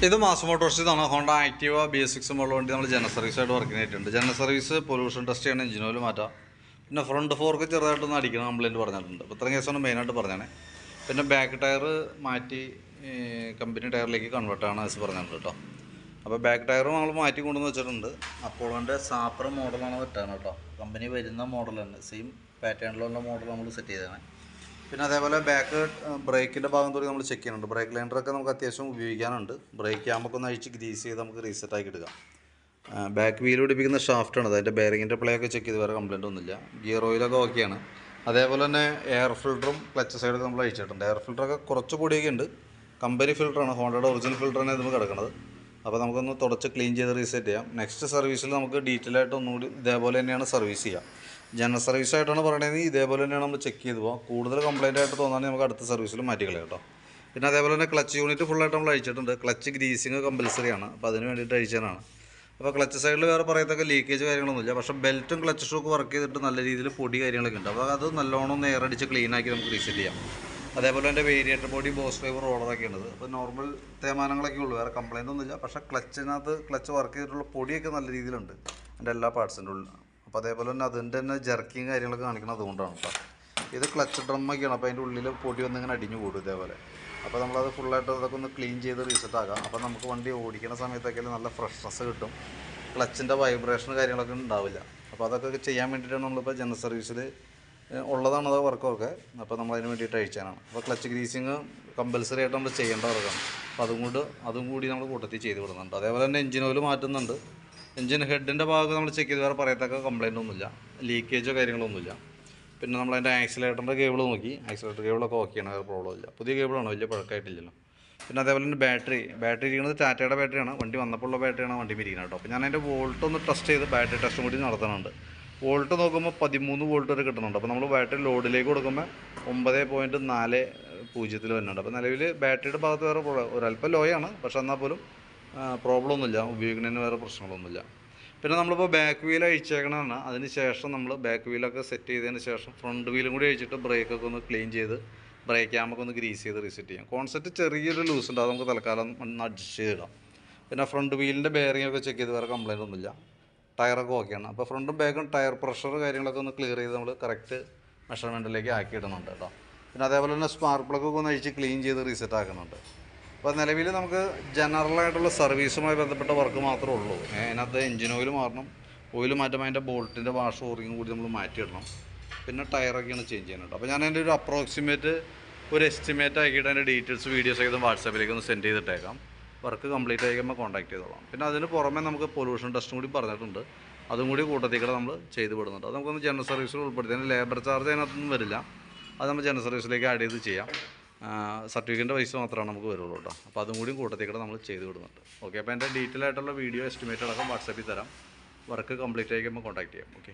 ഇത് mass Motors ഇതാണ് Honda Activa BS6 model വണ്ടി നമ്മൾ ജനറൽ സർവീസായിട്ട് വർക്ക് ചെയ്തിട്ടുണ്ട്. ജനറൽ സർവീസ് പൊല്യൂഷൻ ടെസ്റ്റ് ചെയ്യണം, എഞ്ചിൻ ഓയിൽ മാറ്റാം, പിന്നെ ഫ്രണ്ട് ഫോർക്ക് ചെറുതായിട്ടൊന്ന് അടിക്കണം കംപ്ലയിൻറ്റ് പറഞ്ഞിട്ടുണ്ട്. അപ്പോൾ ഇത്രയും കേസാണ് മെയിനായിട്ട് പറഞ്ഞാണ്. പിന്നെ ബാക്ക് ടയർ മാറ്റി കമ്പനി ടയറിലേക്ക് കൺവേർട്ടാണ് എസ് പറഞ്ഞിട്ടുണ്ട് കേട്ടോ. അപ്പോൾ ബാക്ക് ടയറും നമ്മൾ മാറ്റി കൊണ്ടുവന്ന് വെച്ചിട്ടുണ്ട്. അപ്പോളോൻ്റെ സാപ്പർ മോഡലാണ് വെട്ടാണ് കേട്ടോ. കമ്പനി വരുന്ന മോഡൽ തന്നെ, സെയിം പാറ്റേണിലുള്ള മോഡൽ നമ്മൾ സെറ്റ് ചെയ്തതാണ്. പിന്നെ അതേപോലെ ബാക്ക് ബ്രേക്കിൻ്റെ ഭാഗം തൊട്ട് നമ്മൾ ചെക്ക് ചെയ്യുന്നുണ്ട്. ബ്രേക്ക് ലൈൻഡറൊക്കെ നമുക്ക് അത്യാവശ്യം ഉപയോഗിക്കാനുണ്ട്. ബ്രേക്ക് ക്യാമൊക്കെ ഒന്ന് അഴിച്ച് ഗ്രീസ് ചെയ്ത് നമുക്ക് റീസെറ്റ് ആക്കി എടുക്കാം. ബാക്ക് വീൽ പിടിപ്പിക്കുന്ന ഷാഫ്റ്റാണ്, അതിൻ്റെ ബെയറിങ്ങിൻ്റെ പ്ലേ ഒക്കെ ചെക്ക് ചെയ്ത് വേറെ കംപ്ലയിൻ്റ് ഒന്നുമില്ല. ഗിയർ ഓയിലൊക്കെ ഓക്കെയാണ്. അതേപോലെ തന്നെ എയർ ഫിൽറ്ററും ക്ലച്ച് സൈഡൊക്കെ നമ്മൾ അഴിച്ചിട്ടുണ്ട്. എയർ ഫിൽറ്ററൊക്കെ കുറച്ച് പൊടിയൊക്കെ ഉണ്ട്. കമ്പനി ഫിൽറ്ററാണ്, ഹോണ്ടയുടെ ഒറിജിനൽ ഫിൽറ്ററാണ് ഇതിന് കിടക്കുന്നത്. അപ്പോൾ നമുക്കൊന്ന് തുടച്ച് ക്ലീൻ ചെയ്ത് റീസെറ്റ് ചെയ്യാം. നെക്സ്റ്റ് സർവീസിൽ നമുക്ക് ഡീറ്റെയിൽ ആയിട്ട് ഒന്നുകൂടി ഇതേപോലെ തന്നെയാണ് സർവീസ് ചെയ്യുക. ജനറൽ സർവീസായിട്ടാണ് പറയണത്, ഇതേപോലെ തന്നെയാണ് നമ്മൾ ചെക്ക് ചെയ്ത് പോകാം. കൂടുതൽ കംപ്ലയിൻ്റ് ആയിട്ട് തോന്നുകയാണെങ്കിൽ നമുക്ക് അടുത്ത സർവീസിൽ മാറ്റിക്കളയാം കേട്ടോ. പിന്നെ അതേപോലെ തന്നെ ക്ലച്ച് യൂണിറ്റ് ഫുള്ളായിട്ട് നമ്മൾ അഴിച്ചിട്ടുണ്ട്. ക്ലച്ച് ഗ്രീസിങ് കമ്പൽസറി ആണ്, അപ്പോൾ അതിന് വേണ്ടിയിട്ട് അഴിച്ചതാണ്. അപ്പോൾ ക്ലച്ച് സൈഡിൽ വേറെ പറയത്തക്ക ലീക്കേജ് കാര്യങ്ങളൊന്നുമില്ല. പക്ഷേ ബെൽറ്റും ക്ലച്ച് ഷോക്ക് വർക്ക് ചെയ്തിട്ട് നല്ല രീതിയിൽ പൊടി കാര്യങ്ങളൊക്കെ ഉണ്ട്. അപ്പോൾ അത് നല്ലോണം ഒന്ന് എയർ അടിച്ച് ക്ലീനാക്കി നമുക്ക് റീസെറ്റ് ചെയ്യാം. അതേപോലെ എൻ്റെ വേരിയേറ്റർ ബോഡി ബോസ് ഡ്രൈവർ റോളറൊക്കെ ഉണ്ട്. അപ്പോൾ നോർമൽ തേമാനങ്ങളൊക്കെ ഉള്ളൂ, വേറെ കംപ്ലയിൻ്റ് ഒന്നുമില്ല. പക്ഷേ ക്ലച്ച് വർക്ക് ചെയ്തിട്ടുള്ള പൊടിയൊക്കെ നല്ല രീതിയിലുണ്ട് എൻ്റെ എല്ലാ പാർട്സിൻ്റെ ഉള്ളിൽ. അപ്പോൾ അതേപോലെ തന്നെ അതിൻ്റെ തന്നെ ജർക്കിങ് കാര്യങ്ങളൊക്കെ കാണിക്കുന്നത് അതുകൊണ്ടാണ് കേട്ടോ. ഇത് ക്ലച്ച് ഡ്രമ്മൊക്കെയാണ്, അപ്പോൾ അതിൻ്റെ ഉള്ളിൽ പൊടി വന്നിങ്ങനെ അടിഞ്ഞു കൂടും ഇതേപോലെ. അപ്പോൾ നമ്മളത് ഫുള്ളായിട്ട് അതൊക്കെ ഒന്ന് ക്ലീൻ ചെയ്ത് റീസെറ്റ് ആക്കാം. അപ്പോൾ നമുക്ക് വണ്ടി ഓടിക്കുന്ന സമയത്തൊക്കെ നല്ല ഫ്രഷ്നെസ് കിട്ടും, ക്ലച്ചിൻ്റെ വൈബ്രേഷൻ കാര്യങ്ങളൊക്കെ ഉണ്ടാവില്ല. അപ്പോൾ അതൊക്കെ ചെയ്യാൻ വേണ്ടിയിട്ടാണ് നമ്മളിപ്പോൾ ജനറൽ സർവീസിൽ ഉള്ളതാണ് അത് വർക്കൊക്കെ. അപ്പോൾ നമ്മൾ അതിന് വേണ്ടിയിട്ട് അഴിച്ചാനാണ്. അപ്പോൾ ക്ലച്ച് ഗ്രീസിങ് കമ്പൽസറി ആയിട്ട് നമ്മൾ ചെയ്യേണ്ട വർക്കാണ്. അപ്പോൾ അതും കൂടി നമ്മൾ കൂട്ടത്തിൽ ചെയ്ത് വിടുന്നുണ്ട്. അതേപോലെ തന്നെ എഞ്ചിൻ ഓയിൽ മാറ്റുന്നുണ്ട്. എഞ്ചിൻ ഹെഡിൻ്റെ ഭാഗം നമ്മൾ ചെക്ക് ചെയ്ത് വേറെ പറയത്തക്ക കംപ്ലയിൻ്റ് ഒന്നുമില്ല, ലീക്കേജോ കാര്യങ്ങളൊന്നുമില്ല. പിന്നെ നമ്മളതിൻ്റെ ആക്സിലേറ്ററിൻ്റെ കേബിൾ നോക്കി, ആക്സിലേറ്റർ കേബിളൊക്കെ ഓക്കെയാണ്, വേറെ പ്രോബ്ലം ഇല്ല. പുതിയ കേബിളാണ്, വലിയ പഴക്കമായിട്ടില്ലല്ലോ. പിന്നെ അതേപോലെ തന്നെ ബാറ്ററി ഇരിക്കുന്നത് ടാറ്റയുടെ ബാറ്ററിയാണ്. വണ്ടി വന്നപ്പോൾ ഉള്ള ബാറ്ററിയാണ് വണ്ടി ഇരിക്കുന്നത് കേട്ടോ. അപ്പോൾ ഞാൻ അതിൻ്റെ വോൾട്ട് ഒന്ന് ടെസ്റ്റ് ചെയ്ത് ബാറ്ററി ടെസ്റ്റും കൂടി നടത്തുന്നുണ്ട്. വോൾട്ട് നോക്കുമ്പോൾ 13 വോൾട്ട് വരെ കിട്ടുന്നുണ്ട്. അപ്പോൾ നമ്മൾ ബാറ്ററി ലോഡിലേക്ക് കൊടുക്കുമ്പോൾ 9.40 വരുന്നുണ്ട്. അപ്പോൾ നിലവിൽ ബാറ്ററിയുടെ ഭാഗത്ത് വേറെ ഒരല്പം ലോയാണ്, പക്ഷേ എന്നാൽ പോലും പ്രോബ്ലം ഒന്നുമില്ല, ഉപയോഗിക്കുന്നതിന് വേറെ പ്രശ്നങ്ങളൊന്നുമില്ല. പിന്നെ നമ്മളിപ്പോൾ ബാക്ക് വീൽ അഴിച്ചേക്കണമെന്നാണ്. അതിന് ശേഷം നമ്മൾ ബാക്ക് വീലൊക്കെ സെറ്റ് ചെയ്തതിന് ശേഷം ഫ്രണ്ട് വീലും കൂടി അഴിച്ചിട്ട് ബ്രേക്കൊക്കെ ഒന്ന് ക്ലീൻ ചെയ്ത് ബ്രേക്ക് ക്യാമൊക്കെ ഒന്ന് ഗ്രീസ് ചെയ്ത് റീസെറ്റ് ചെയ്യാം. കോൺസെപ്റ്റ് ചെറിയൊരു ലൂസ് ഉണ്ട്, അത് നമുക്ക് തൽക്കാലം ഒന്ന് അഡ്ജസ്റ്റ് ചെയ്തിടാം. പിന്നെ ഫ്രണ്ട് വീലിൻ്റെ ബെയറിങ്ങൊക്കെ ചെക്ക് ചെയ്ത് വേറെ കംപ്ലയിൻ്റ് ഒന്നുമില്ല. ടയറൊക്കെ ഓക്കെയാണ്. അപ്പോൾ ഫ്രണ്ടും ബാക്കും ടയർ പ്രഷർ കാര്യങ്ങളൊക്കെ ഒന്ന് ക്ലിയർ ചെയ്ത് നമ്മൾ കറക്റ്റ് മെഷർമെൻറ്റിലേക്ക് ആക്കിയിടുന്നുണ്ട് കേട്ടോ. പിന്നെ അതേപോലെ തന്നെ സ്പാർക്ക് പ്ലഗൊക്കെ ഒന്ന് അഴിച്ച് ക്ലീൻ ചെയ്ത് റീസെറ്റ് ആക്കുന്നുണ്ട്. അപ്പോൾ നിലവിൽ നമുക്ക് ജനറലായിട്ടുള്ള സർവീസുമായി ബന്ധപ്പെട്ട വർക്ക് മാത്രമേ ഉള്ളൂ. അതിനകത്ത് എഞ്ചിൻ ഓയിൽ മാറണം, ഓയിൽ മാറ്റുമ്പോൾ അതിൻ്റെ ബോൾട്ടിൻ്റെ വാഷ് ഓറിങ്ങും കൂടി നമ്മൾ മാറ്റിയിടണം. പിന്നെ ടയറൊക്കെയാണ് ചേഞ്ച് ചെയ്യുന്നത്. അപ്പോൾ ഞാൻ അതിൻ്റെ ഒരു എസ്റ്റിമേറ്റ് ആക്കിയിട്ട് അതിൻ്റെ ഡീറ്റെയിൽസ് വീഡിയോസ് ഒക്കെ വാട്സാപ്പിലേക്ക് ഒന്ന് സെൻഡ് ചെയ്തിട്ടേക്കാം. വർക്ക് കംപ്ലീറ്റ് ആയിക്കുമ്പോൾ കോൺടാക്ട് ചെയ്തോളാം. പിന്നെ അതിന് പുറമെ നമുക്ക് പൊല്യൂഷൻ ടെസ്റ്റും കൂടി പറഞ്ഞിട്ടുണ്ട്, അതും കൂടി കൂട്ടത്തിക്കൂടെ നമ്മൾ ചെയ്ത് വിടുന്നുണ്ട്. അത് നമുക്കൊന്ന് ജനറൽ സർവീസിൽ ഉൾപ്പെടുത്തി, അതിന് ലേബർ ചാർജ് അതിനകത്തൊന്നും വരില്ല, അത് നമ്മൾ ജനറൽ സർവീസിലേക്ക് ആഡ് ചെയ്ത് ചെയ്യാം. സർട്ടിഫിക്കറ്റിൻ്റെ പൈസ മാത്രമാണ് നമുക്ക് വരുള്ളൂ കേട്ടോ. അപ്പോൾ അതും കൂടി കൂട്ടത്തിക്കൂടെ നമ്മൾ ചെയ്ത് വിടുന്നുണ്ട്. ഓക്കെ, അപ്പോൾ എൻ്റെ ഡീറ്റെയിൽ ആയിട്ടുള്ള വീഡിയോ എസ്റ്റിമേറ്റ് അടക്കം വാട്സാപ്പിൽ തരാം. വർക്ക് കംപ്ലീറ്റ് ആയിക്കുമ്പോൾ കോൺടാക്ട് ചെയ്യാം. ഓക്കെ.